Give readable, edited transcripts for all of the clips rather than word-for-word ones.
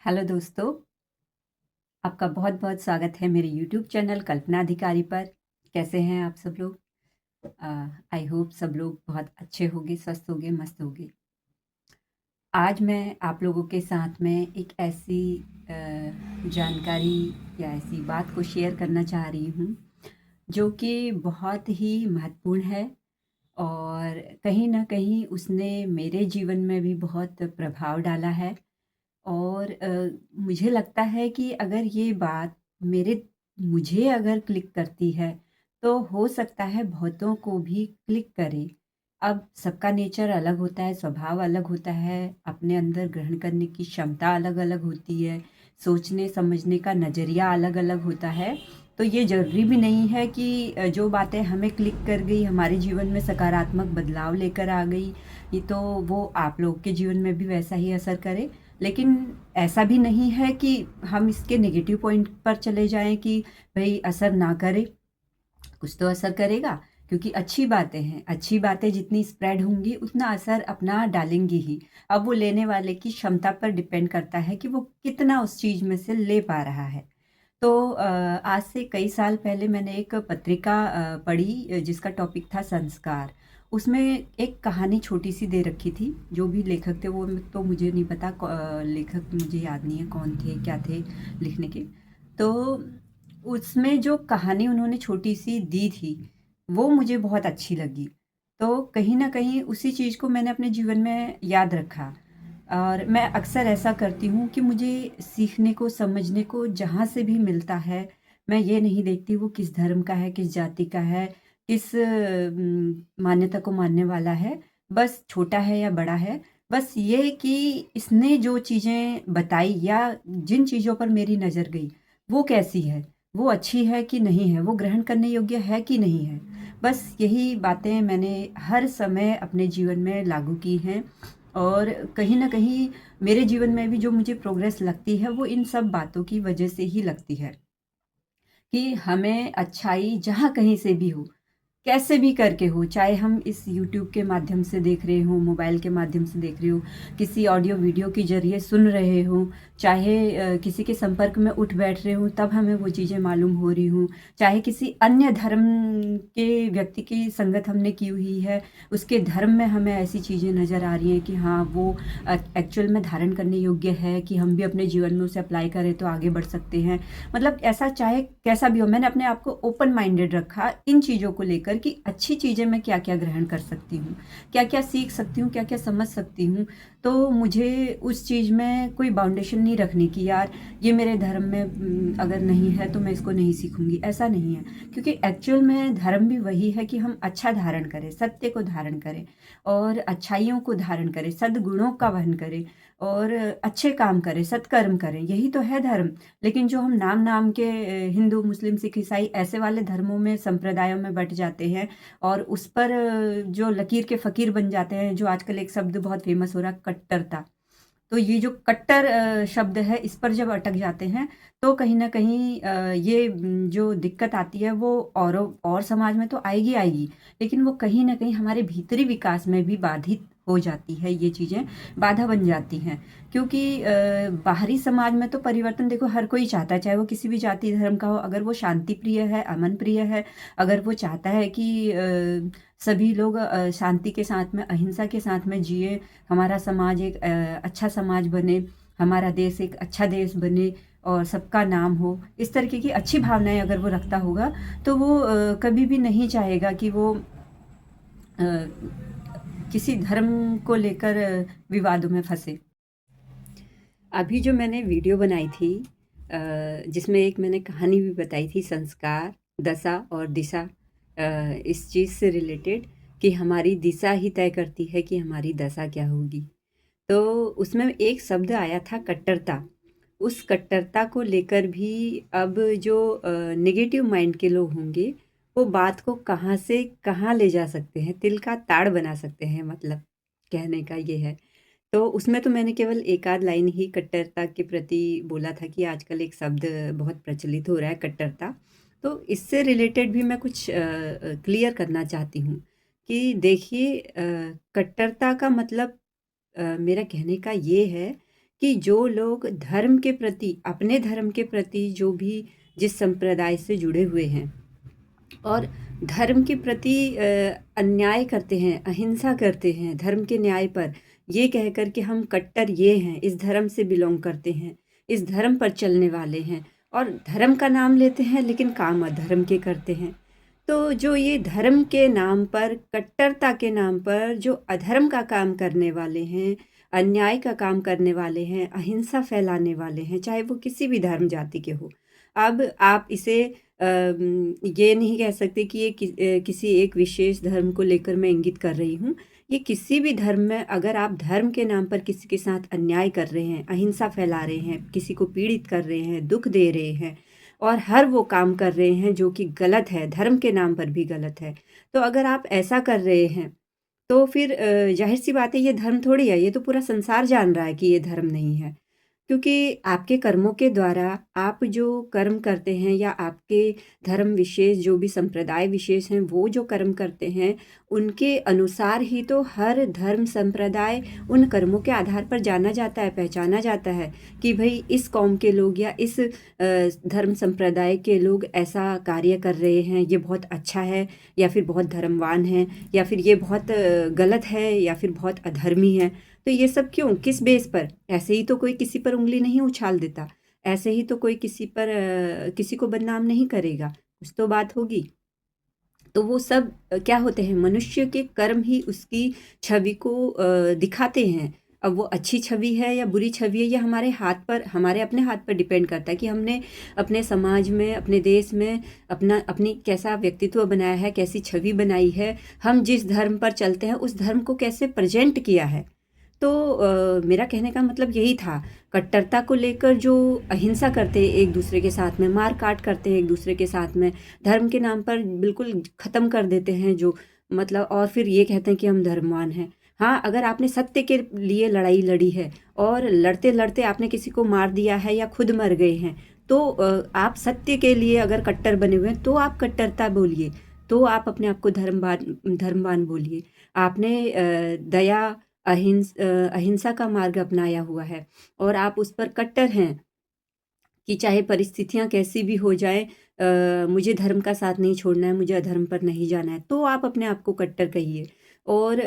Hello दोस्तों, आपका बहुत-बहुत स्वागत है मेरे यूट्यूब चैनल कल्पना अधिकारी पर। कैसे हैं आप सब लोग? आई होप सब लोग बहुत अच्छे होंगे, स्वस्थ होंगे, मस्त होंगे। आज मैं आप लोगों के साथ में एक ऐसी जानकारी या ऐसी बात को शेयर करना चाह रही हूँ, जो कि बहुत ही महत्वपूर्ण है और कहीं न कहीं उसने मेरे जीवन में भी बहुत प्रभाव डाला है। और मुझे लगता है कि अगर ये बात मुझे अगर क्लिक करती है, तो हो सकता है बहुतों को भी क्लिक करे। अब सबका नेचर अलग होता है, स्वभाव अलग होता है, अपने अंदर ग्रहण करने की क्षमता अलग-अलग होती है, सोचने-समझने का नज़रिया अलग-अलग होता है। तो ये ज़रूरी भी नहीं है कि जो बातें हमें क्लिक कर गई, हमारे जीवन में सकारात्मक बदलाव लेकर आ गई, ये तो वो आप लोग के जीवन में भी वैसा ही असर करे। लेकिन ऐसा भी नहीं है कि हम इसके नेगेटिव पॉइंट पर चले जाएँ कि भई असर ना करे, कुछ तो असर करेगा क्योंकि अच्छी बातें हैं, अच्छी बातें जितनी स्प्रेड होंगी उतना असर अपना डालेंगी ही। अब वो लेने वाले की क्षमता पर डिपेंड करता है कि वो कितना उस चीज़ में से ले पा रहा है। तो आज से कई साल पहले मैंने एक पत्रिका पढ़ी जिसका टॉपिक था संस्कार। उसमें एक कहानी छोटी-सी दे रखी थी, जो भी लेखक थे वो तो मुझे नहीं पता लेखक मुझे याद नहीं है कौन थे, क्या थे लिखने के। तो उसमें जो कहानी उन्होंने छोटी-सी दी थी, वो मुझे बहुत अच्छी लगी। तो कहीं न कहीं उसी चीज़ को मैंने अपने जीवन में याद रखा। और मैं अक्सर ऐसा करती हूँ कि मुझे सीखने को, समझने को जहाँ से भी मिलता है, मैं ये नहीं देखती वो किस धर्म का है, किस जाति का है, किस मान्यता को मानने वाला है, बस छोटा है या बड़ा है। बस ये कि इसने जो चीज़ें बताई या जिन चीज़ों पर मेरी नज़र गई, वो कैसी है? वो अच्छी है कि नहीं है? वो ग्रहण करने योग्य है कि नहीं है? बस यही बातें मैंने हर समय अपने जीवन में लागू की हैं और कहीं न कहीं मेरे जीवन में भी जो मुझे प्रोग्रेस लगती है, वो इन सब बातों की वजह से ही लगती है, कि हमें अच्छाई जहाँ कहीं से भी हो, कैसे भी करके हो, चाहे हम इस यूट्यूब के माध्यम से देख रहे हों, मोबाइल के माध्यम से देख रहे हो, किसी ऑडियो वीडियो के ज़रिए सुन रहे हों, चाहे किसी के संपर्क में उठ बैठ रहे हों, तब हमें वो चीज़ें मालूम हो रही हों, चाहे किसी अन्य धर्म के व्यक्ति की संगत हमने की हुई है, उसके धर्म में हमें ऐसी चीज़ें नज़र आ रही हैं कि हाँ, वो एक्चुअल में धारण करने योग्य है कि हम भी अपने जीवन में उसे अप्लाई करें तो आगे बढ़ सकते हैं। मतलब ऐसा चाहे कैसा भी हो, मैंने अपने आप को ओपन माइंडेड रखा इन चीज़ों को लेकर कि अच्छी चीज़ें मैं क्या-क्या ग्रहण कर सकती हूँ, क्या-क्या सीख सकती हूँ, क्या-क्या समझ सकती हूँ। तो मुझे उस चीज़ में कोई बाउंडेशन नहीं रखनी कि यार ये मेरे धर्म में अगर नहीं है तो मैं इसको नहीं सीखूँगी, ऐसा नहीं है। क्योंकि एक्चुअल में धर्म भी वही है कि हम अच्छा धारण करें, सत्य को धारण करें और अच्छाइयों को धारण करें, सद्गुणों का वहन करें और अच्छे काम करें, सत्कर्म करें, यही तो है धर्म। लेकिन जो हम नाम-नाम के हिंदू, मुस्लिम, सिख, ईसाई ऐसे वाले धर्मों में, संप्रदायों में बँट जाते हैं और उस पर जो लकीर के फ़कीर बन जाते हैं, जो आजकल एक शब्द बहुत फ़ेमस हो रहा है कट्टरता। तो ये जो कट्टर शब्द है इस पर जब अटक जाते हैं तो कहीं न कहीं ये जो दिक्कत आती है वो औरों और समाज में तो आएगी आएगी, लेकिन वो कहीं न कहीं हमारे भीतरी विकास में भी बाधित हो जाती है ये चीज़ें, बाधा बन जाती हैं। क्योंकि बाहरी समाज में तो परिवर्तन देखो हर कोई चाहता है, चाहे वो किसी भी जाति धर्म का हो, अगर वो शांति प्रिय है, अमन प्रिय है, अगर वो चाहता है कि सभी लोग शांति के साथ में, अहिंसा के साथ में जिए, हमारा समाज एक अच्छा समाज बने, हमारा देश एक अच्छा देश बने और सबका नाम हो, इस तरीके की अच्छी भावनाएँ अगर वो रखता होगा, तो वो कभी भी नहीं चाहेगा कि वो अ, किसी धर्म को लेकर विवादों में फँसे। अभी जो मैंने वीडियो बनाई थी जिसमें एक मैंने कहानी भी बताई थी संस्कार, दशा और दिशा इस चीज़ से रिलेटेड कि हमारी दिशा ही तय करती है कि हमारी दशा क्या होगी। तो उसमें एक शब्द आया था कट्टरता। उस कट्टरता को लेकर भी अब जो नेगेटिव माइंड के लोग होंगे, वो बात को कहाँ से कहाँ ले जा सकते हैं, तिल का ताड़ बना सकते हैं मतलब, कहने का ये है। तो उसमें तो मैंने केवल एक आध लाइन ही कट्टरता के प्रति बोला था कि आजकल एक शब्द बहुत प्रचलित हो रहा है कट्टरता। तो इससे रिलेटेड भी मैं कुछ क्लियर करना चाहती हूँ कि देखिए कट्टरता का मतलब मेरा कहने का ये है कि जो लोग धर्म के प्रति, अपने धर्म के प्रति जो भी जिस संप्रदाय से जुड़े हुए हैं और धर्म के प्रति अन्याय करते हैं, अहिंसा करते हैं धर्म के न्याय पर, ये कह कर कि हम कट्टर ये हैं, इस धर्म से बिलोंग करते हैं, इस धर्म पर चलने वाले हैं, और धर्म का नाम लेते हैं लेकिन काम अधर्म के करते हैं। तो जो ये धर्म के नाम पर, कट्टरता के नाम पर जो अधर्म का काम करने वाले हैं, अन्याय का काम करने वाले हैं, अहिंसा फैलाने वाले हैं, चाहे वो किसी भी धर्म जाति के हो। अब आप इसे ये नहीं कह सकते कि ये किसी एक विशेष धर्म को लेकर मैं इंगित कर रही हूँ। ये किसी भी धर्म में अगर आप धर्म के नाम पर किसी के साथ अन्याय कर रहे हैं, अहिंसा फैला रहे हैं, किसी को पीड़ित कर रहे हैं, दुख दे रहे हैं और हर वो काम कर रहे हैं जो कि गलत है, धर्म के नाम पर भी गलत है। तो अगर आप ऐसा कर रहे हैं तो फिर ज़ाहिर-सी बात है ये धर्म थोड़ी है, ये तो पूरा संसार जान रहा है कि ये धर्म नहीं है। क्योंकि आपके कर्मों के द्वारा आप जो कर्म करते हैं या आपके धर्म विशेष जो भी संप्रदाय विशेष हैं वो जो कर्म करते हैं, उनके अनुसार ही तो हर धर्म संप्रदाय उन कर्मों के आधार पर जाना जाता है, पहचाना जाता है कि भई इस कौम के लोग या इस धर्म संप्रदाय के लोग ऐसा कार्य कर रहे हैं, ये बहुत अच्छा है या फिर बहुत धर्मवान है या फिर ये बहुत गलत है या फिर बहुत अधर्मी है। तो ये सब क्यों? किस बेस पर? ऐसे ही तो कोई किसी पर उँगली नहीं उछाल देता। ऐसे ही तो कोई किसी पर किसी को बदनाम नहीं करेगा। कुछ तो बात होगी। तो वो सब क्या होते हैं? मनुष्य के कर्म ही उसकी छवि को दिखाते हैं। अब वो अच्छी छवि है या बुरी छवि है, ये हमारे हाथ पर, हमारे अपने हाथ पर डिपेंड करता है कि हमने अपने समाज में, अपने देश में अपनी कैसा व्यक्तित्व बनाया है, कैसी छवि बनाई है। हम जिस धर्म पर चलते हैं, उस धर्म को कैसे प्रेज़ेंट किया है। तो मेरा कहने का मतलब यही था, कट्टरता को लेकर जो अहिंसा करते हैं एक दूसरे के साथ में, मार काट करते हैं एक दूसरे के साथ में, धर्म के नाम पर बिल्कुल ख़त्म कर देते हैं जो, मतलब, और फिर ये कहते हैं कि हम धर्मवान हैं। हाँ, अगर आपने सत्य के लिए लड़ाई लड़ी है और लड़ते-लड़ते आपने किसी को मार दिया है या खुद मर गए हैं, तो आप सत्य के लिए अगर कट्टर बने हुए हैं, तो आप कट्टरता बोलिए, तो आप अपने आप को धर्मवान बोलिए। आपने दया, अहिंसा का मार्ग अपनाया हुआ है और आप उस पर कट्टर हैं कि चाहे परिस्थितियाँ कैसी भी हो जाएँ, मुझे धर्म का साथ नहीं छोड़ना है, मुझे अधर्म पर नहीं जाना है, तो आप अपने आप को कट्टर कहिए। और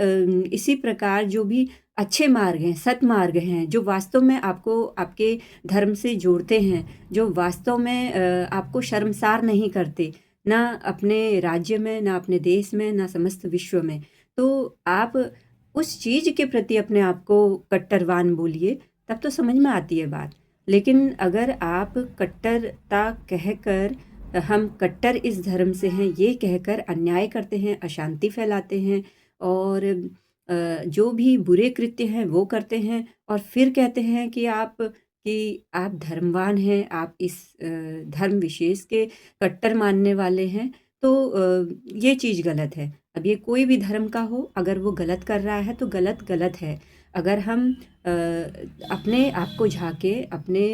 इसी प्रकार जो भी अच्छे मार्ग हैं, सतमार्ग हैं, जो वास्तव में आपको आपके धर्म से जोड़ते हैं, जो वास्तव में आपको शर्मसार नहीं करते, ना अपने राज्य में, ना अपने देश में, ना समस्त विश्व में, तो आप उस चीज़ के प्रति अपने आप को कट्टरवान बोलिए, तब तो समझ में आती है बात। लेकिन अगर आप कट्टरता कहकर, हम कट्टर इस धर्म से हैं, ये कहकर अन्याय करते हैं, अशांति फैलाते हैं और जो भी बुरे कृत्य हैं वो करते हैं और फिर कहते हैं कि आप धर्मवान हैं, आप इस धर्म विशेष के कट्टर मानने वाले हैं, तो ये चीज़ गलत है। अब ये कोई भी धर्म का हो, अगर वो गलत कर रहा है तो गलत गलत है। अगर हम अपने आप को झाँकें, अपने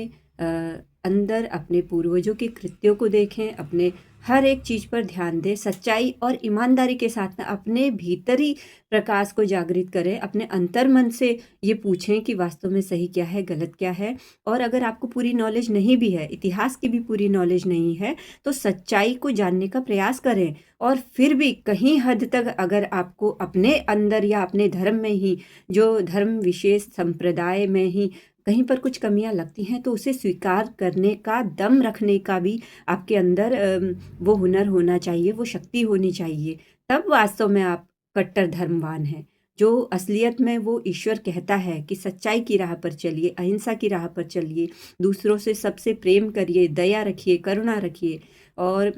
अंदर अपने पूर्वजों के कृत्यों को देखें, अपने हर एक चीज़ पर ध्यान दें, सच्चाई और ईमानदारी के साथ में अपने भीतरी प्रकाश को जागृत करें, अपने अंतर्मन से ये पूछें कि वास्तव में सही क्या है, गलत क्या है। और अगर आपको पूरी नॉलेज नहीं भी है, इतिहास की भी पूरी नॉलेज नहीं है, तो सच्चाई को जानने का प्रयास करें। और फिर भी कहीं हद तक अगर आपको अपने अंदर या अपने धर्म में ही, जो धर्म विशेष संप्रदाय में ही कहीं पर कुछ कमियां लगती हैं, तो उसे स्वीकार करने का, दम रखने का भी आपके अंदर वो हुनर होना चाहिए, वो शक्ति होनी चाहिए। तब वास्तव में आप कट्टर धर्मवान हैं। जो असलियत में वो ईश्वर कहता है कि सच्चाई की राह पर चलिए, अहिंसा की राह पर चलिए, दूसरों से सबसे प्रेम करिए, दया रखिए, करुणा रखिए और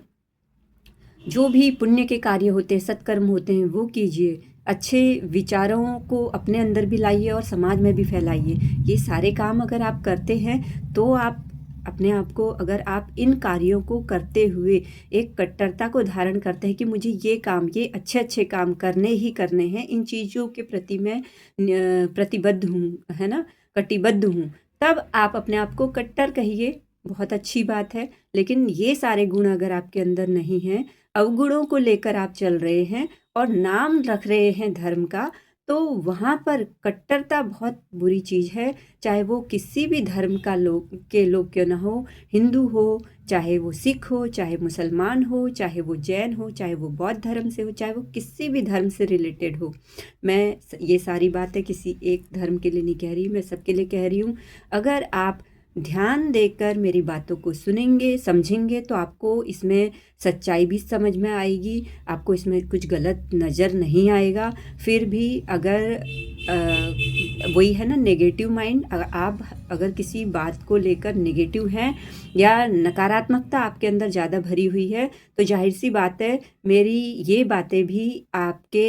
जो भी पुण्य के कार्य होते हैं, सत्कर्म होते हैं, वो कीजिए। अच्छे विचारों को अपने अंदर भी लाइए और समाज में भी फैलाइए। ये सारे काम अगर आप करते हैं, तो आप अपने आप को, अगर आप इन कार्यों को करते हुए एक कट्टरता को धारण करते हैं कि मुझे ये काम, ये अच्छे-अच्छे काम करने ही करने हैं, इन चीज़ों के प्रति मैं प्रतिबद्ध हूँ, है ना? कटिबद्ध हूँ, तब आप अपने आप को कट्टर कहिए, बहुत अच्छी बात है। लेकिन ये सारे गुण अगर आपके अंदर नहीं हैं, अवगुणों को लेकर आप चल रहे हैं और नाम रख रहे हैं धर्म का, तो वहाँ पर कट्टरता बहुत बुरी चीज़ है, चाहे वो किसी भी धर्म का लोग क्यों ना हो, हिंदू हो, चाहे वो सिख हो, चाहे मुसलमान हो, चाहे वो जैन हो, चाहे वो बौद्ध धर्म से हो, चाहे वो किसी भी धर्म से रिलेटेड हो। मैं ये सारी बातें किसी एक धर्म के लिए नहीं कह रही, मैं सबके लिए कह रही हूँ। अगर आप ध्यान देकर मेरी बातों को सुनेंगे, समझेंगे, तो आपको इसमें सच्चाई भी समझ में आएगी, आपको इसमें कुछ गलत नज़र नहीं आएगा। फिर भी अगर वही है ना नेगेटिव माइंड, आप अगर किसी बात को लेकर नेगेटिव हैं या नकारात्मकता आपके अंदर ज़्यादा भरी हुई है, तो जाहिर सी बात है मेरी ये बातें भी आपके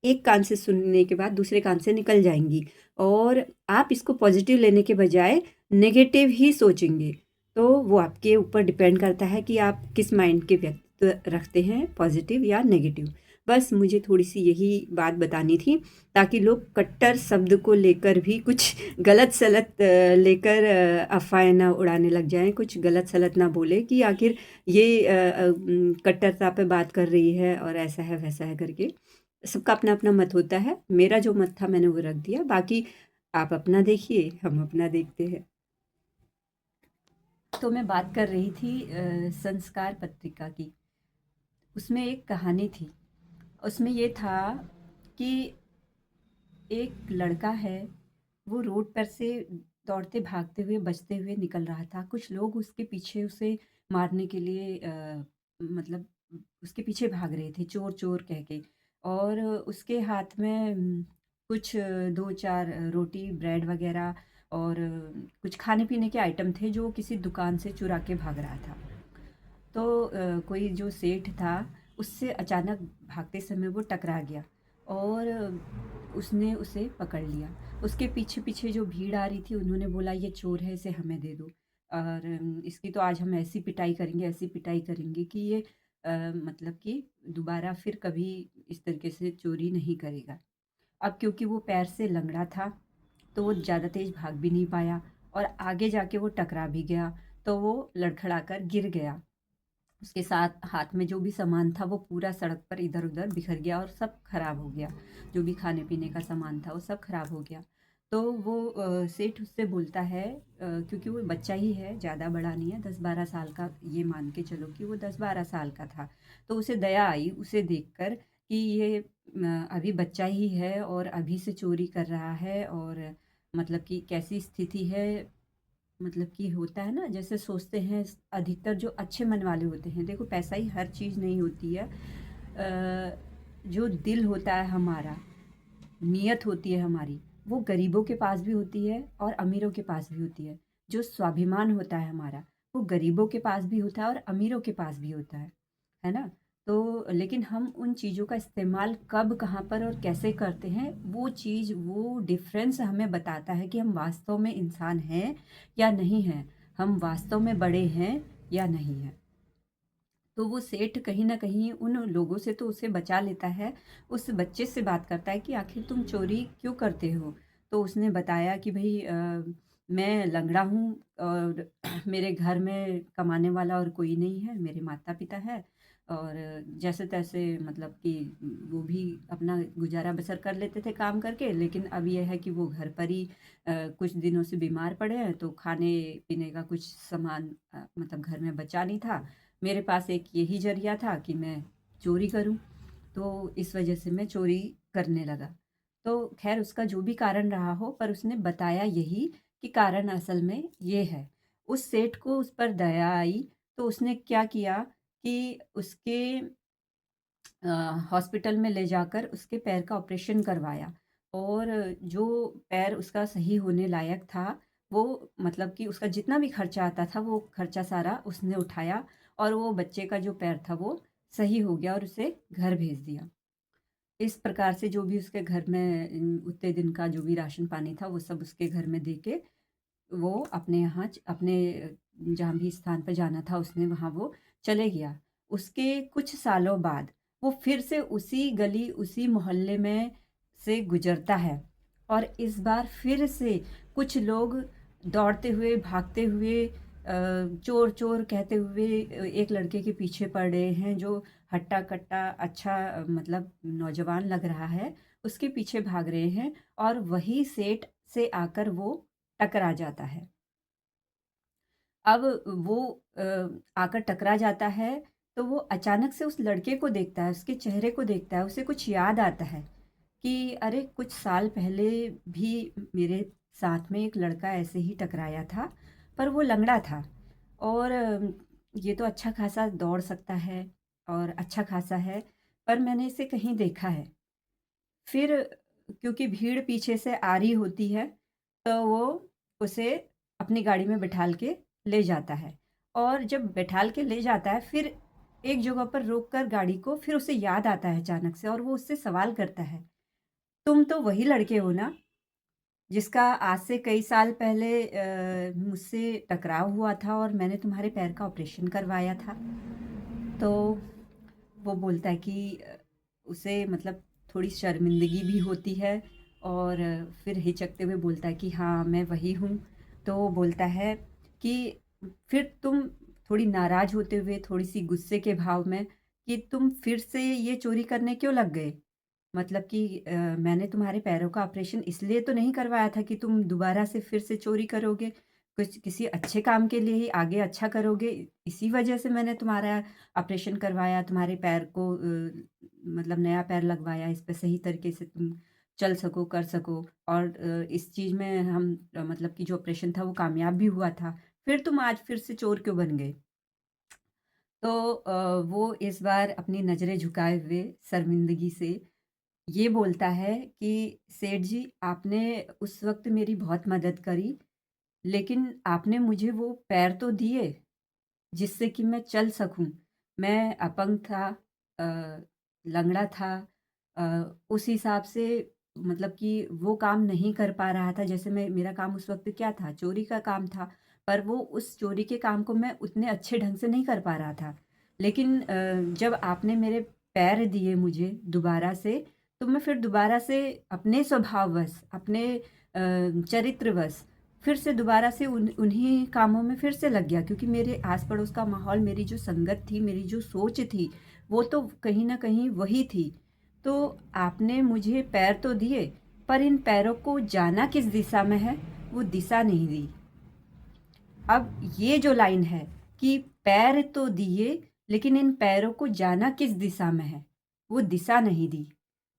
एक कान से सुनने के बाद दूसरे कान से निकल जाएंगी और आप इसको पॉजिटिव लेने के बजाय नेगेटिव ही सोचेंगे। तो वो आपके ऊपर डिपेंड करता है कि आप किस माइंड के व्यक्त रखते हैं, पॉजिटिव या नेगेटिव। बस मुझे थोड़ी सी यही बात बतानी थी, ताकि लोग कट्टर शब्द को लेकर भी कुछ गलत सलत लेकर अफवाहें ना उड़ाने लग जाएं, कुछ गलत सलत ना बोले कि आखिर ये कट्टरता पे बात कर रही है और ऐसा है वैसा है करके। सबका अपना अपना मत होता है, मेरा जो मत था मैंने वो रख दिया, बाकी आप अपना देखिए, हम अपना देखते हैं। तो मैं बात कर रही थी संस्कार पत्रिका की। उसमें एक कहानी थी, उसमें ये था कि एक लड़का है, वो रोड पर से दौड़ते भागते हुए बचते हुए निकल रहा था। कुछ लोग उसके पीछे उसे मारने के लिए मतलब उसके पीछे भाग रहे थे चोर चोर कह के, और उसके हाथ में कुछ 2-4 रोटी ब्रेड वगैरह और कुछ खाने पीने के आइटम थे जो किसी दुकान से चुरा के भाग रहा था। तो कोई जो सेठ था उससे अचानक भागते समय वो टकरा गया और उसने उसे पकड़ लिया। उसके पीछे पीछे जो भीड़ आ रही थी उन्होंने बोला ये चोर है, इसे हमें दे दो और इसकी तो आज हम ऐसी पिटाई करेंगे, ऐसी पिटाई करेंगे कि ये मतलब कि दोबारा फिर कभी इस तरीके से चोरी नहीं करेगा। अब क्योंकि वो पैर से लंगड़ा था तो वो ज़्यादा तेज़ भाग भी नहीं पाया और आगे जाके वो टकरा भी गया, तो वो लड़खड़ाकर गिर गया। उसके साथ हाथ में जो भी सामान था वो पूरा सड़क पर इधर-उधर बिखर गया और सब खराब हो गया। जो भी खाने-पीने का सामान था वो सब खराब हो गया। तो वो सेठ उससे बोलता है क्योंकि वो बच्चा ही है, ज़्यादा बड़ा नहीं है, 10-12 साल का, ये मान के चलो कि वो 10-12 साल का था। तो उसे दया आई उसे देखकर कि ये अभी बच्चा ही है और अभी से चोरी कर रहा है और मतलब कि कैसी स्थिति है, मतलब कि होता है ना जैसे सोचते हैं अधिकतर जो अच्छे मन वाले होते हैं, देखो पैसा ही हर चीज़ नहीं होती है। जो दिल होता है हमारा, नीयत होती है हमारी, वो गरीबों के पास भी होती है और अमीरों के पास भी होती है। जो स्वाभिमान होता है हमारा, वो गरीबों के पास भी होता है और अमीरों के पास भी होता है ना? तो लेकिन हम उन चीज़ों का इस्तेमाल कब, कहाँ पर और कैसे करते हैं, वो चीज़, वो डिफ़रेंस हमें बताता है कि हम वास्तव में इंसान हैं या नहीं हैं, हम वास्तव में बड़े हैं या नहीं हैं। तो वो सेठ कहीं न कहीं उन लोगों से तो उसे बचा लेता है। उस बच्चे से बात करता है कि आखिर तुम चोरी क्यों करते हो? तो उसने बताया कि भई मैं लंगड़ा हूँ और मेरे घर में कमाने वाला और कोई नहीं है, मेरे माता-पिता हैं और जैसे-तैसे मतलब कि वो भी अपना गुज़ारा-बसर कर लेते थे काम करके। लेकिन अब ये है कि वो घर पर ही कुछ दिनों से बीमार पड़े हैं, तो खाने-पीने का कुछ सामान मतलब घर में बचा नहीं था। मेरे पास एक यही ज़रिया था कि मैं चोरी करूँ, तो इस वजह से मैं चोरी करने लगा। तो ख़ैर उसका जो भी कारण रहा हो, पर उसने बताया यही कि कारण असल में ये है। उस सेठ को उस पर दया आई, तो उसने क्या किया कि उसके हॉस्पिटल में ले जाकर उसके पैर का ऑपरेशन करवाया और जो पैर उसका सही होने लायक था, वो मतलब कि उसका जितना भी खर्चा आता था, वो खर्चा सारा उसने उठाया और वो बच्चे का जो पैर था, वो सही हो गया और उसे घर भेज दिया। इस प्रकार से जो भी उसके घर में उतने दिन का जो भी राशन पानी था, वो सब उसके घर में दे के वो अपने यहाँ अपने जहाँ भी स्थान पे जाना था उसने वहाँ वो चले गया। उसके कुछ सालों बाद वो फिर से उसी गली, उसी मोहल्ले में से गुज़रता है और इस बार फिर से कुछ लोग दौड़ते हुए, भागते हुए चोर, चोर कहते हुए एक लड़के के पीछे पड़ रहे हैं जो हट्टा-कट्टा अच्छा मतलब नौजवान लग रहा है। उसके पीछे भाग रहे हैं और वही सेठ से आकर वो टकरा जाता है। अब वो आकर टकरा जाता है, तो वो अचानक से उस लड़के को देखता है, उसके चेहरे को देखता है, उसे कुछ याद आता है कि अरे! कुछ साल पहले भी मेरे साथ में एक लड़का ऐसे ही टकराया था, पर वो लंगड़ा था और ये तो अच्छा खासा दौड़ सकता है और अच्छा खासा है, पर मैंने इसे कहीं देखा है। फिर क्योंकि भीड़ पीछे से आ रही होती है, तो वो उसे अपनी गाड़ी में बिठाल के ले जाता है और जब बिठाल के ले जाता है, फिर एक जगह पर रोक कर गाड़ी को फिर उसे याद आता है अचानक से और वो उससे सवाल करता है, "तुम तो वही लड़के हो ना, जिसका आज से कई साल पहले मुझसे टकराव हुआ था और मैंने तुम्हारे पैर का ऑपरेशन करवाया था?" तो वो बोलता है कि उसे मतलब थोड़ी शर्मिंदगी भी होती है और फिर हिचकते हुए बोलता है कि हाँ, मैं वही हूँ। तो वो बोलता है कि फिर तुम थोड़ी नाराज़ होते हुए, थोड़ी-सी गुस्से के भाव में कि तुम फिर से ये चोरी करने क्यों लग गए? मतलब कि मैंने तुम्हारे पैरों का ऑपरेशन इसलिए तो नहीं करवाया था कि तुम दोबारा से फिर से चोरी करोगे। कुछ किसी अच्छे काम के लिए ही आगे अच्छा करोगे, इसी वजह से मैंने तुम्हारा ऑपरेशन करवाया, तुम्हारे पैर को मतलब नया पैर लगवाया, इस पे सही तरीके से तुम चल सको, कर सको और इस चीज़ में हम मतलब कि जो ऑपरेशन था वो कामयाब भी हुआ था। फिर तुम आज फिर से चोर क्यों बन गए? तो वो इस बार अपनी नज़रें झुकाए हुए शर्मिंदगी से ये बोलता है कि सेठ जी आपने उस वक़्त मेरी बहुत मदद करी, लेकिन आपने मुझे वो पैर तो दिए जिससे कि मैं चल सकूँ। मैं अपंग था, अ, लंगड़ा था, उस हिसाब से मतलब कि वो काम नहीं कर पा रहा था जैसे मैं मेरा काम उस वक़्त क्या था, चोरी का काम था। पर वो उस चोरी के काम को मैं उतने अच्छे ढंग से नहीं कर पा रहा था। लेकिन जब आपने मेरे पैर दिए मुझे दोबारा से, तो मैं फिर दोबारा से अपने स्वभाववश, अपने चरित्रवश फिर से दोबारा से उन्हीं कामों में फिर से लग गया क्योंकि मेरे आस-पड़ोस का माहौल, मेरी जो संगत थी, मेरी जो सोच थी, वो तो कहीं न कहीं वही थी। तो आपने मुझे पैर तो दिए, पर इन पैरों को जाना किस दिशा में है, वो दिशा नहीं दी। अब ये जो लाइन है कि पैर तो दिए, लेकिन इन पैरों को जाना किस दिशा में है, वो दिशा नहीं दी।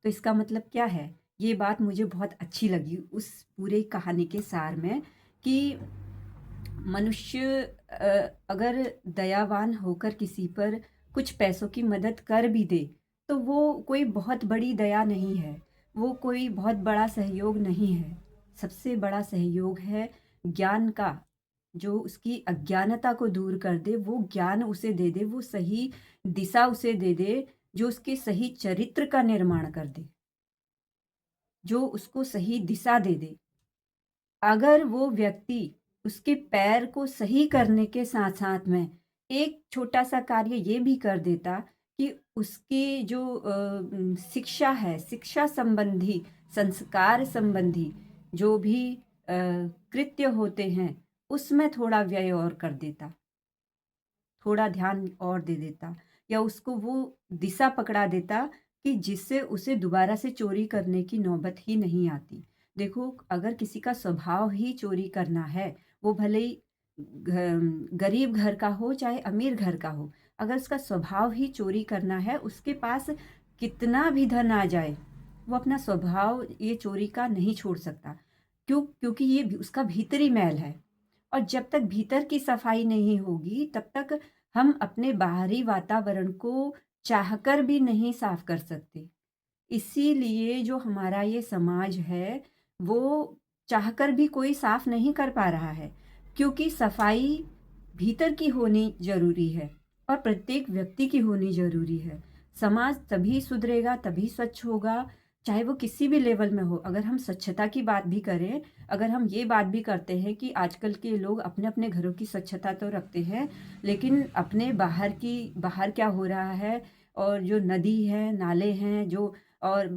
तो इसका मतलब क्या है? ये बात मुझे बहुत अच्छी लगी उस पूरे कहानी के सार में कि मनुष्य अगर दयावान होकर किसी पर कुछ पैसों की मदद कर भी दे, तो वो कोई बहुत बड़ी दया नहीं है, वो कोई बहुत बड़ा सहयोग नहीं है। सबसे बड़ा सहयोग है ज्ञान का, जो उसकी अज्ञानता को दूर कर दे, वो ज्ञान उसे दे दे, वो सही दिशा उसे दे दे, जो उसके सही चरित्र का निर्माण कर दे, जो उसको सही दिशा दे दे। अगर वो व्यक्ति उसके पैर को सही करने के साथ-साथ में एक छोटा-सा कार्य ये भी कर देता कि उसकी जो शिक्षा है, शिक्षा संबंधी, संस्कार संबंधी जो भी कृत्य होते हैं, उसमें थोड़ा व्यय और कर देता, थोड़ा ध्यान और दे देता या उसको वो दिशा पकड़ा देता कि जिससे उसे दोबारा से चोरी करने की नौबत ही नहीं आती। देखो, अगर किसी का स्वभाव ही चोरी करना है, वो भले ही गरीब घर का हो चाहे अमीर घर का हो, अगर उसका स्वभाव ही चोरी करना है, उसके पास कितना भी धन आ जाए, वो अपना स्वभाव ये चोरी का नहीं छोड़ सकता। क्यों? क्योंकि ये भी उसका भीतरी मैल है। और जब तक भीतर की सफाई नहीं होगी, तब तक हम अपने बाहरी वातावरण को चाहकर भी नहीं साफ कर सकते। इसीलिए जो हमारा ये समाज है, वो चाहकर भी कोई साफ नहीं कर पा रहा है, क्योंकि सफाई भीतर की होनी ज़रूरी है और प्रत्येक व्यक्ति की होनी ज़रूरी है। समाज तभी सुधरेगा, तभी स्वच्छ होगा, चाहे वो किसी भी लेवल में हो। अगर हम स्वच्छता की बात भी करें, अगर हम ये बात भी करते हैं कि आजकल के लोग अपने-अपने घरों की स्वच्छता तो रखते हैं, लेकिन अपने बाहर क्या हो रहा है और जो नदी है, नाले हैं, जो और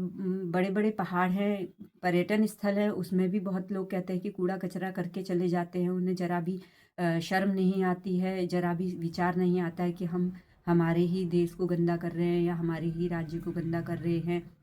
बड़े-बड़े पहाड़ हैं, पर्यटन स्थल है, उसमें भी बहुत लोग कहते हैं कि कूड़ा-कचरा करके चले जाते हैं। उन्हें ज़रा भी शर्म नहीं आती है, ज़रा भी विचार नहीं आता है कि हम हमारे ही देश को गंदा कर रहे हैं या हमारे ही राज्य को गंदा कर रहे हैं।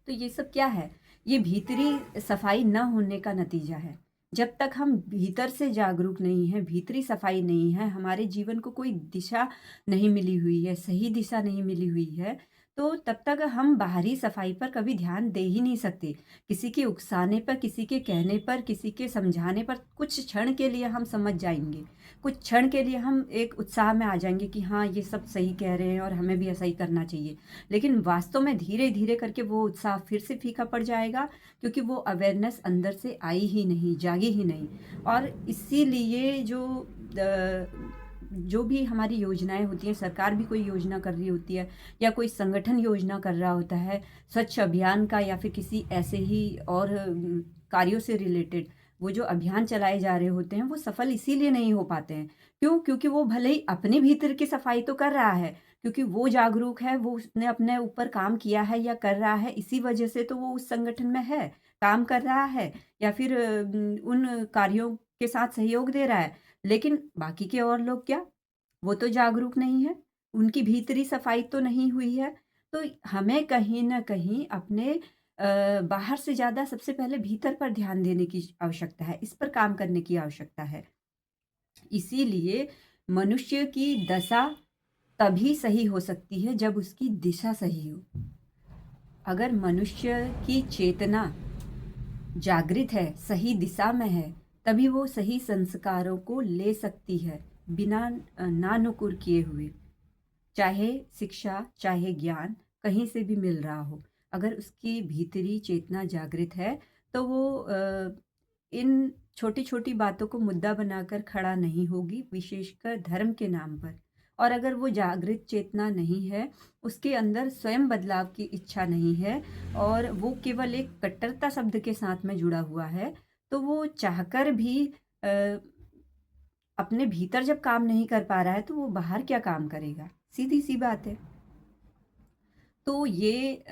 तो ये सब क्या है? ये भीतरी सफाई ना होने का नतीजा है। जब तक हम भीतर से जागरूक नहीं हैं, भीतरी सफाई नहीं है, हमारे जीवन को कोई दिशा नहीं मिली हुई है, सही दिशा नहीं मिली हुई है, तो तब तक हम बाहरी सफाई पर कभी ध्यान दे ही नहीं सकते। किसी के उकसाने पर, किसी के कहने पर, किसी के समझाने पर कुछ क्षण के लिए हम समझ जाएँगे। कुछ क्षण के लिए हम एक उत्साह में आ जाएँगे कि हाँ, ये सब सही कह रहे हैं और हमें भी ऐसा ही करना चाहिए। लेकिन वास्तव में धीरे-धीरे करके वो उत्साह फिर से फीका पड़ जाएगा, क्योंकि वो अवेयरनेस अंदर से आई ही नहीं, जागी ही नहीं। और इसीलिए जो भी हमारी योजनाएँ होती हैं, सरकार भी कोई योजना कर रही होती है या कोई संगठन योजना कर रहा होता है, स्वच्छ अभियान का या फिर किसी ऐसे ही और कार्यों से रिलेटेड वो जो अभियान चलाए जा रहे होते हैं, वो सफल इसीलिए नहीं हो पाते हैं। क्यों? क्योंकि वो भले ही अपने भीतर की सफाई तो कर रहा है, क्योंकि वो जागरूक है, वो उसने अपने ऊपर काम किया है या कर रहा है, इसी वजह से तो वो उस संगठन में है, काम कर रहा है या फिर उन कार्यों के साथ सहयोग दे रहा है। लेकिन बाकी के और लोग क्या? वो तो जागरूक नहीं है, उनकी भीतरी सफाई तो नहीं हुई है। तो हमें कहीं न कहीं अपने बाहर से ज़्यादा सबसे पहले भीतर पर ध्यान देने की आवश्यकता है, इस पर काम करने की आवश्यकता है। इसीलिए मनुष्य की दशा तभी सही हो सकती है जब उसकी दिशा सही हो। अगर मनुष्य की चेतना जागृत है, सही दिशा में है, तभी वो सही संस्कारों को ले सकती है, बिना नानुकुर किए हुए। चाहे शिक्षा, चाहे ज्ञान कहीं से भी मिल रहा हो। अगर उसकी भीतरी चेतना जागृत है, तो वो इन छोटी-छोटी बातों को मुद्दा बनाकर खड़ा नहीं होगी, विशेषकर धर्म के नाम पर। और अगर वो जागृत चेतना नहीं है, उसके अंदर स्वयं बदलाव की इच्छा नहीं है और वो केवल एक कट्टरता शब्द के साथ में जुड़ा हुआ है, तो वो चाहकर भी अ, अपने भीतर जब काम नहीं कर पा रहा है, तो वो बाहर क्या काम करेगा? सीधी-सी बात है। तो ये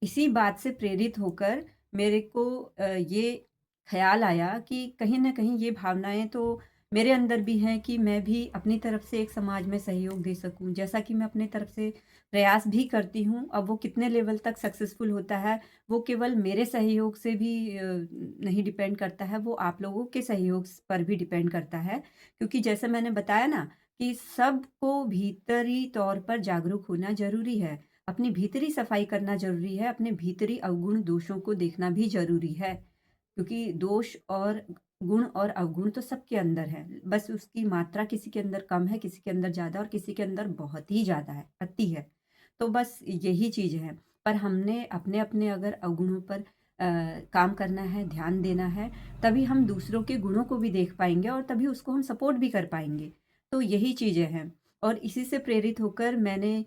इसी बात से प्रेरित होकर मेरे को ये ख़्याल आया कि कहीं न कहीं ये भावनाएँ तो मेरे अंदर भी हैं कि मैं भी अपनी तरफ से एक समाज में सहयोग दे सकूँ। जैसा कि मैं अपनी तरफ से प्रयास भी करती हूँ, अब वो कितने लेवल तक सक्सेसफुल होता है, वो केवल मेरे सहयोग से भी नहीं डिपेंड करता है, वो आप लोगों के सहयोग पर भी डिपेंड करता है। क्योंकि जैसे मैंने बताया ना कि सबको भीतरी तौर पर जागरूक होना ज़रूरी है। अपनी भीतरी सफाई करना ज़रूरी है, अपने भीतरी अवगुण दोषों को देखना भी ज़रूरी है। क्योंकि दोष और गुण और अवगुण तो सबके अंदर है। बस उसकी मात्रा किसी के अंदर कम है, किसी के अंदर ज़्यादा और किसी के अंदर बहुत ही ज़्यादा है, अति है। तो बस यही चीज़ है। पर हमने अपने-अपने अगर अवगुणों पर काम करना है, ध्यान देना है, तभी हम दूसरों के गुणों को भी देख पाएँगे और तभी उसको हम सपोर्ट भी कर पाएँगे। तो यही चीज़ें हैं और इसी से प्रेरित होकर मैंने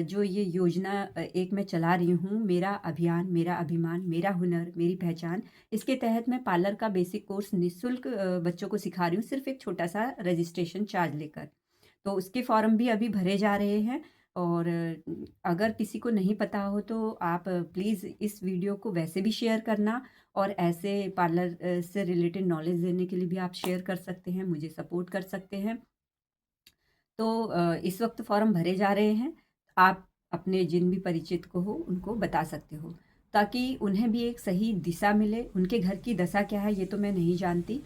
जो ये योजना एक मैं चला रही हूँ, मेरा अभियान, मेरा अभिमान, मेरा हुनर, मेरी पहचान, इसके तहत मैं पार्लर का बेसिक कोर्स निःशुल्क बच्चों को सिखा रही हूँ, सिर्फ़ एक छोटा-सा रजिस्ट्रेशन चार्ज लेकर। तो उसके फॉर्म भी अभी भरे जा रहे हैं और अगर किसी को नहीं पता हो तो आप प्लीज़ इस वीडियो को वैसे भी शेयर करना और ऐसे पार्लर से रिलेटेड नॉलेज देने के लिए भी आप शेयर कर सकते हैं, मुझे सपोर्ट कर सकते हैं। तो इस वक़्त फ़ॉर्म भरे जा रहे हैं। आप अपने जिन भी परिचित को हो, उनको बता सकते हो, ताकि उन्हें भी एक सही दिशा मिले। उनके घर की दशा क्या है, ये तो मैं नहीं जानती।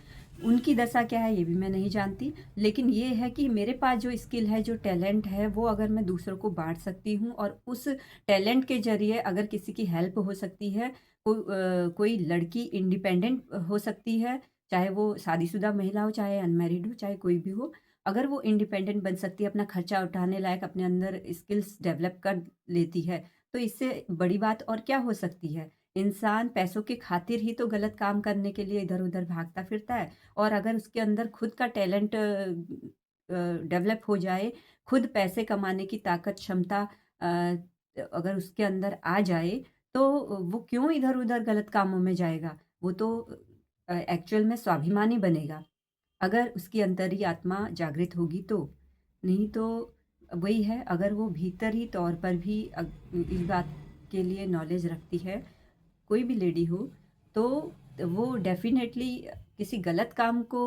उनकी दशा क्या है, ये भी मैं नहीं जानती। लेकिन ये है कि मेरे पास जो स्किल है, जो टैलेंट है, वो अगर मैं दूसरों को बाँट सकती हूँ और उस टैलेंट के ज़रिए अगर किसी की हेल्प हो सकती है, कोई लड़की इंडिपेंडेंट हो सकती है, चाहे वो शादीशुदा महिला हो, चाहे अनमैरिड हो, चाहे कोई भी हो। अगर वो इंडिपेंडेंट बन सकती है, अपना खर्चा उठाने लायक अपने अंदर स्किल्स डेवलप कर लेती है, तो इससे बड़ी बात और क्या हो सकती है? इंसान पैसों की खातिर ही तो गलत काम करने के लिए इधर-उधर भागता फिरता है और अगर उसके अंदर खुद का टैलेंट डेवलप हो जाए, खुद पैसे कमाने की ताकत, क्षमता अगर उसके अंदर आ जाए, तो वो क्यों इधर-उधर गलत कामों में जाएगा? वो तो एक्चुअल में स्वाभिमानी बनेगा। अगर उसकी अंतरी आत्मा जागृत होगी तो। नहीं तो वही है अगर वो भीतरी तौर पर भी इस बात के लिए नॉलेज रखती है, कोई भी लेडी हो, तो वो डेफ़िनेटली किसी गलत काम को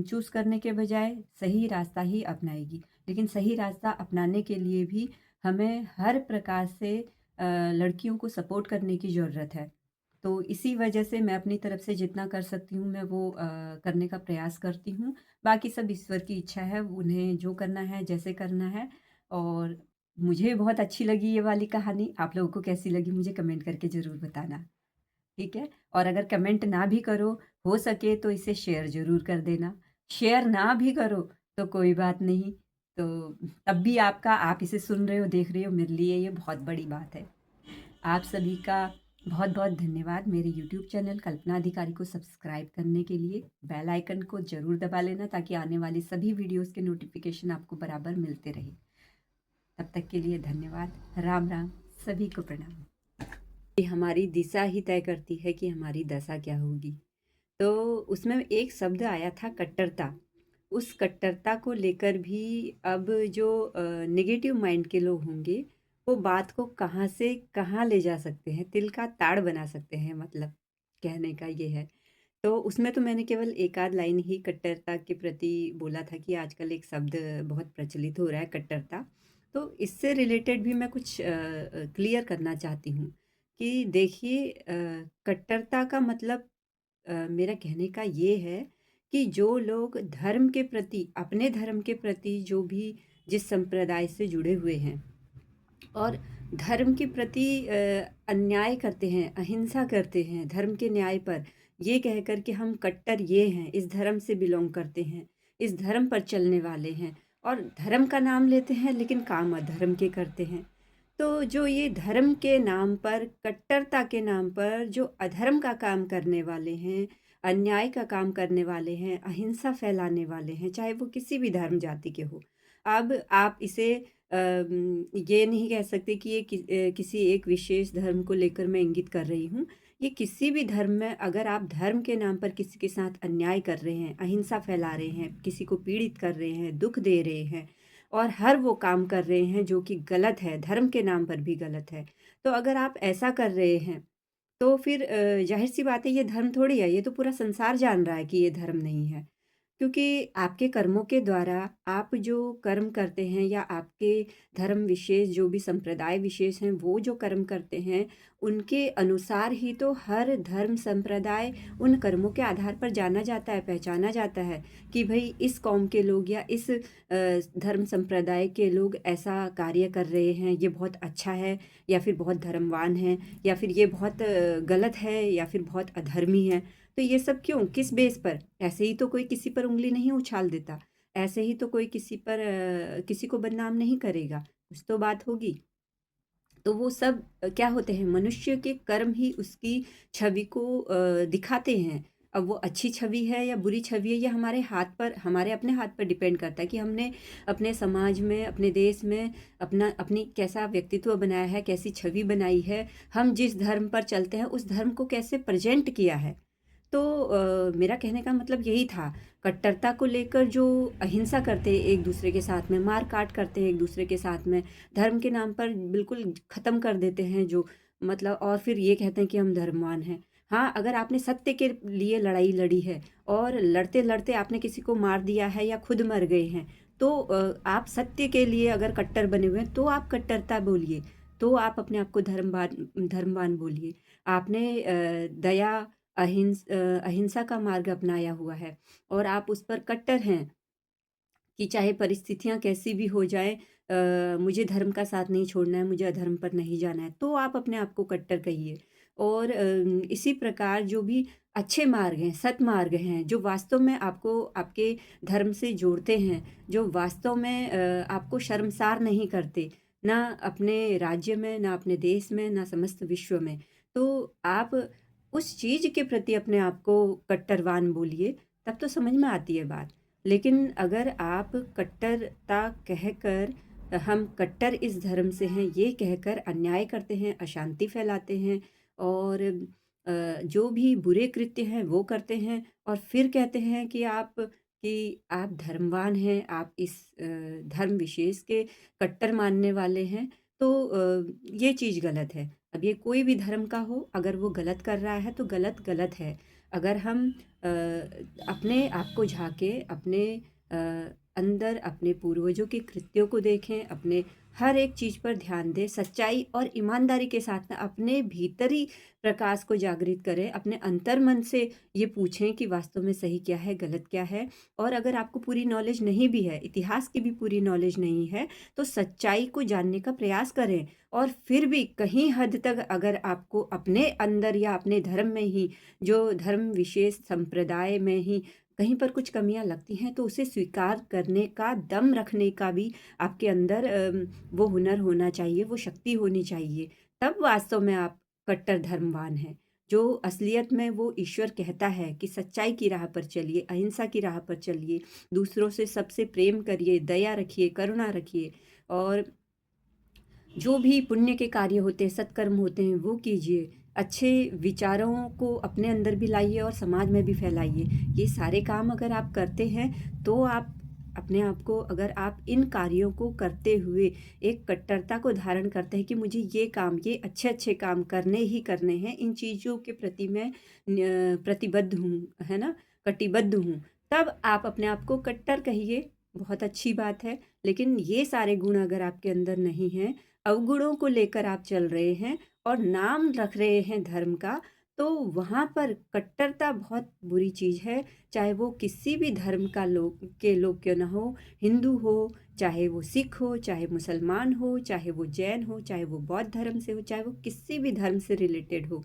चूज़ करने के बजाय सही रास्ता ही अपनाएगी। लेकिन सही रास्ता अपनाने के लिए भी हमें हर प्रकार से लड़कियों को सपोर्ट करने की ज़रूरत है। तो इसी वजह से मैं अपनी तरफ से जितना कर सकती हूँ मैं वो करने का प्रयास करती हूँ। बाकी सब ईश्वर की इच्छा है, उन्हें जो करना है, जैसे करना है। और मुझे बहुत अच्छी लगी ये वाली कहानी। आप लोगों को कैसी लगी मुझे कमेंट करके ज़रूर बताना, ठीक है? और अगर कमेंट ना भी करो, हो सके तो इसे शेयर ज़रूर कर देना। शेयर ना भी करो तो कोई बात नहीं, तो तब भी आप इसे सुन रहे हो, देख रहे हो, मेरे लिए ये बहुत बड़ी बात है। आप सभी का बहुत-बहुत धन्यवाद मेरे यूट्यूब चैनल कल्पना अधिकारी को सब्सक्राइब करने के लिए। बेल आइकन को ज़रूर दबा लेना ताकि आने वाली सभी वीडियोज़ के नोटिफ़िकेशन आपको बराबर मिलते रहे। तब तक के लिए धन्यवाद। राम राम, सभी को प्रणाम। ये हमारी दिशा ही तय करती है कि हमारी दशा क्या होगी। तो उसमें एक शब्द आया था कट्टरता। उस कट्टरता को लेकर भी अब जो नेगेटिव माइंड के लोग होंगे, वो बात को कहाँ से कहाँ ले जा सकते हैं, तिल का ताड़ बना सकते हैं, मतलब कहने का ये है। तो उसमें तो मैंने केवल एक आध लाइन ही कट्टरता के प्रति बोला था कि आजकल एक शब्द बहुत प्रचलित हो रहा है, कट्टरता। तो इससे रिलेटेड भी मैं कुछ क्लियर करना चाहती हूँ कि देखिए, कट्टरता का मतलब मेरा कहने का ये है कि जो लोग धर्म के प्रति, अपने धर्म के प्रति जो भी जिस संप्रदाय से जुड़े हुए हैं और धर्म के प्रति अन्याय करते हैं, अहिंसा करते हैं, धर्म के न्याय पर, ये कहकर कि हम कट्टर ये हैं, इस धर्म से बिलॉन्ग करते हैं, इस धर्म पर चलने वाले हैं और धर्म का नाम लेते हैं लेकिन काम अधर्म के करते हैं। तो जो ये धर्म के नाम पर, कट्टरता के नाम पर जो अधर्म का काम करने वाले हैं, अन्याय का काम करने वाले हैं, अहिंसा फैलाने वाले हैं, चाहे वो किसी भी धर्म जाति के हो। अब आप इसे ये नहीं कह सकते कि ये किसी एक विशेष धर्म को लेकर मैं इंगित कर रही हूँ। ये किसी भी धर्म में अगर आप धर्म के नाम पर किसी के साथ अन्याय कर रहे हैं, अहिंसा फैला रहे हैं, किसी को पीड़ित कर रहे हैं, दुःख दे रहे हैं और हर वो काम कर रहे हैं जो कि गलत है, धर्म के नाम पर भी गलत है। तो अगर आप ऐसा कर रहे हैं, तो फिर ज़ाहिर-सी बात है ये धर्म थोड़ी है, ये तो पूरा संसार जान रहा है कि ये धर्म नहीं है। क्योंकि आपके कर्मों के द्वारा आप जो कर्म करते हैं या आपके धर्म विशेष जो भी संप्रदाय विशेष हैं वो जो कर्म करते हैं उनके अनुसार ही तो हर धर्म संप्रदाय उन कर्मों के आधार पर जाना जाता है, पहचाना जाता है कि भाई इस कौम के लोग या इस धर्म संप्रदाय के लोग ऐसा कार्य कर रहे हैं, ये बहुत अच्छा है या फिर बहुत धर्मवान है या फिर ये बहुत गलत है या फिर बहुत अधर्मी है। तो ये सब क्यों? किस बेस पर? ऐसे ही तो कोई किसी पर उँगली नहीं उछाल देता। ऐसे ही तो कोई किसी पर किसी को बदनाम नहीं करेगा। कुछ तो बात होगी। तो वो सब क्या होते हैं, मनुष्य के कर्म ही उसकी छवि को दिखाते हैं। अब वो अच्छी छवि है या बुरी छवि है, ये हमारे हाथ पर, हमारे अपने हाथ पर डिपेंड करता है कि हमने अपने समाज में, अपने देश में अपनी कैसा व्यक्तित्व बनाया है, कैसी छवि बनाई है, हम जिस धर्म पर चलते हैं, उस धर्म को कैसे प्रेज़ेंट किया है। तो मेरा कहने का मतलब यही था, कट्टरता को लेकर जो अहिंसा करते हैं एक दूसरे के साथ में, मार काट करते हैं एक दूसरे के साथ में, धर्म के नाम पर बिल्कुल ख़त्म कर देते हैं जो, मतलब, और फिर ये कहते हैं कि हम धर्मवान हैं। हाँ, अगर आपने सत्य के लिए लड़ाई लड़ी है और लड़ते-लड़ते आपने किसी को मार दिया है या खुद मर गए हैं, तो आप सत्य के लिए अगर कट्टर बने हुए हैं, तो आप कट्टरता बोलिए, तो आप अपने आप को धर्मवान बोलिए। आपने दया, अहिंसा का मार्ग अपनाया हुआ है और आप उस पर कट्टर हैं कि चाहे परिस्थितियाँ कैसी भी हो जाएँ, मुझे धर्म का साथ नहीं छोड़ना है, मुझे अधर्म पर नहीं जाना है, तो आप अपने आप को कट्टर कहिए। और इसी प्रकार जो भी अच्छे मार्ग हैं, सतमार्ग हैं, जो वास्तव में आपको आपके धर्म से जोड़ते हैं, जो वास्तव में आपको शर्मसार नहीं करते, ना अपने राज्य में, ना अपने देश में, ना समस्त विश्व में, तो आप उस चीज़ के प्रति अपने आप को कट्टरवान बोलिए, तब तो समझ में आती है बात। लेकिन अगर आप कट्टरता कहकर, हम कट्टर इस धर्म से हैं, ये कहकर अन्याय करते हैं, अशांति फैलाते हैं और जो भी बुरे कृत्य हैं वो करते हैं और फिर कहते हैं कि आप धर्मवान हैं, आप इस धर्म विशेष के कट्टर मानने वाले हैं, तो ये चीज़ गलत है। अब ये कोई भी धर्म का हो, अगर वो गलत कर रहा है तो गलत, है। अगर हम अपने आप को झाँके, अपने अंदर अपने पूर्वजों के कृत्यों को देखें, अपने हर एक चीज़ पर ध्यान दें, सच्चाई और ईमानदारी के साथ ना अपने भीतरी प्रकाश को जागृत करें, अपने अंतर्मन से ये पूछें कि वास्तव में सही क्या है, गलत क्या है। और अगर आपको पूरी नॉलेज नहीं भी है, इतिहास की भी पूरी नॉलेज नहीं है, तो सच्चाई को जानने का प्रयास करें। और फिर भी कहीं हद तक अगर आपको अपने अंदर या अपने धर्म में ही, जो धर्म विशेष संप्रदाय में ही कहीं पर कुछ कमियां लगती हैं, तो उसे स्वीकार करने का, दम रखने का भी आपके अंदर वो हुनर होना चाहिए, वो शक्ति होनी चाहिए। तब वास्तव में आप कट्टर धर्मवान हैं। जो असलियत में वो ईश्वर कहता है कि सच्चाई की राह पर चलिए, अहिंसा की राह पर चलिए, दूसरों से सबसे प्रेम करिए, दया रखिए, करुणा रखिए, और जो भी पुण्य के कार्य होते हैं, सत्कर्म होते हैं, वो कीजिए। अच्छे विचारों को अपने अंदर भी लाइए और समाज में भी फैलाइए। ये सारे काम अगर आप करते हैं, तो आप अपने आप को, अगर आप इन कार्यों को करते हुए एक कट्टरता को धारण करते हैं कि मुझे ये काम, ये अच्छे-अच्छे काम करने ही करने हैं, इन चीज़ों के प्रति मैं प्रतिबद्ध हूँ, है ना? कटिबद्ध हूँ। तब आप अपने आप को कट्टर कहिए, बहुत अच्छी बात है। लेकिन ये सारे गुण अगर आपके अंदर नहीं हैं, अवगुणों को लेकर आप चल रहे हैं और नाम रख रहे हैं धर्म का, तो वहाँ पर कट्टरता बहुत बुरी चीज़ है। चाहे वो किसी भी धर्म का लोग क्यों ना हो, हिंदू हो, चाहे वो सिख हो, चाहे मुसलमान हो, चाहे वो जैन हो, चाहे वो बौद्ध धर्म से हो, चाहे वो किसी भी धर्म से रिलेटेड हो।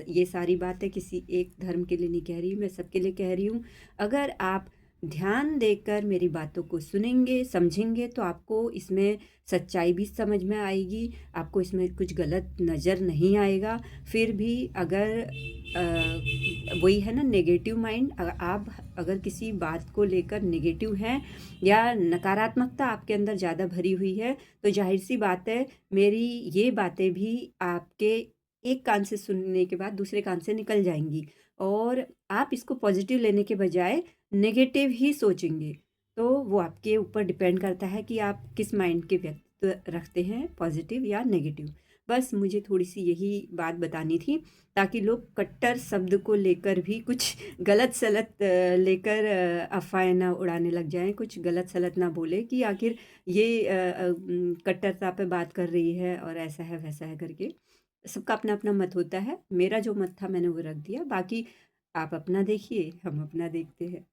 ये सारी बातें किसी एक धर्म के लिए नहीं कह रही, मैं सबके लिए कह रही हूँ। अगर आप ध्यान देकर मेरी बातों को सुनेंगे, समझेंगे, तो आपको इसमें सच्चाई भी समझ में आएगी, आपको इसमें कुछ गलत नज़र नहीं आएगा। फिर भी अगर वही है ना नेगेटिव माइंड, आप अगर किसी बात को लेकर नेगेटिव हैं या नकारात्मकता आपके अंदर ज़्यादा भरी हुई है, तो ज़ाहिर-सी बात है मेरी ये बातें भी आपके एक कान से सुनने के बाद दूसरे कान से निकल जाएँगी, और आप इसको पॉज़िटिव लेने के बजाय नेगेटिव ही सोचेंगे। तो वो आपके ऊपर डिपेंड करता है कि आप किस माइंड के व्यक्तित्व रखते हैं, पॉजिटिव या नेगेटिव। बस मुझे थोड़ी-सी यही बात बतानी थी, ताकि लोग कट्टर शब्द को लेकर भी कुछ गलत-सलत लेकर अफ़वाहें ना उड़ाने लग जाएँ, कुछ गलत-सलत ना बोलें कि आखिर ये कट्टरता पे बात कर रही है और ऐसा है, वैसा है करके। सबका अपना-अपना मत होता है। मेरा जो मत था मैंने वो रख दिया, बाकी आप अपना देखिए, हम अपना देखते हैं।